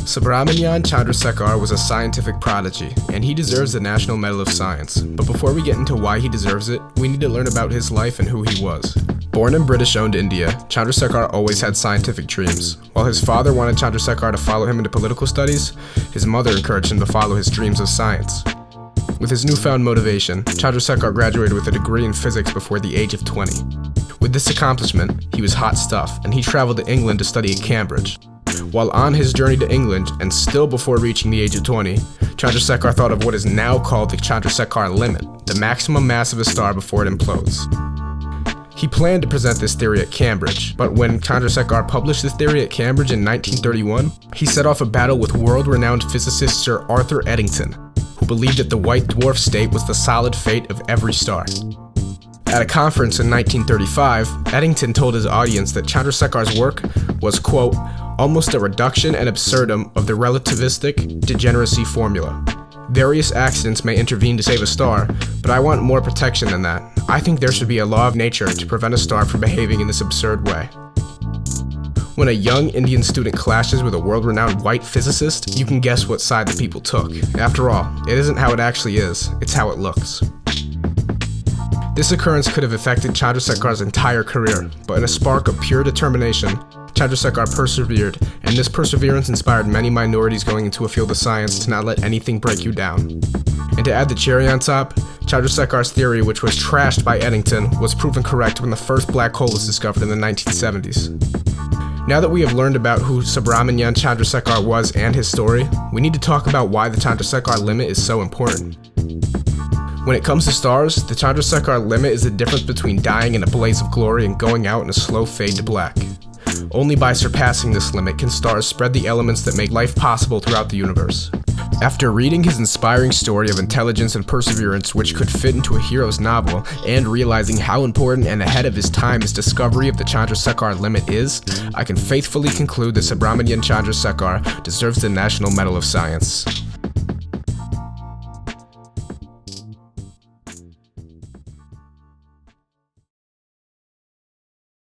Subrahmanyan Chandrasekhar was a scientific prodigy, and he deserves the National Medal of Science. But before we get into why he deserves it, we need to learn about his life and who he was. Born in British-owned India, Chandrasekhar always had scientific dreams. While his father wanted Chandrasekhar to follow him into political studies, his mother encouraged him to follow his dreams of science. With his newfound motivation, Chandrasekhar graduated with a degree in physics before the age of 20. With this accomplishment, he was hot stuff, and he traveled to England to study at Cambridge. While on his journey to England, and still before reaching the age of 20, Chandrasekhar thought of what is now called the Chandrasekhar limit, the maximum mass of a star before it implodes. He planned to present this theory at Cambridge, but when Chandrasekhar published this theory at Cambridge in 1931, he set off a battle with world-renowned physicist Sir Arthur Eddington, who believed that the white dwarf state was the solid fate of every star. At a conference in 1935, Eddington told his audience that Chandrasekhar's work was, quote, almost a reduction and absurdum of the relativistic degeneracy formula. Various accidents may intervene to save a star, but I want more protection than that. I think there should be a law of nature to prevent a star from behaving in this absurd way. When a young Indian student clashes with a world-renowned white physicist, you can guess what side the people took. After all, it isn't how it actually is, it's how it looks. This occurrence could have affected Chandrasekhar's entire career, but in a spark of pure determination, Chandrasekhar persevered, and this perseverance inspired many minorities going into a field of science to not let anything break you down. And to add the cherry on top, Chandrasekhar's theory, which was trashed by Eddington, was proven correct when the first black hole was discovered in the 1970s. Now that we have learned about who Subrahmanyan Chandrasekhar was and his story, we need to talk about why the Chandrasekhar limit is so important. When it comes to stars, the Chandrasekhar limit is the difference between dying in a blaze of glory and going out in a slow fade to black. Only by surpassing this limit can stars spread the elements that make life possible throughout the universe. After reading his inspiring story of intelligence and perseverance which could fit into a hero's novel, and realizing how important and ahead of his time his discovery of the Chandrasekhar limit is, I can faithfully conclude that Subrahmanyan Chandrasekhar deserves the National Medal of Science.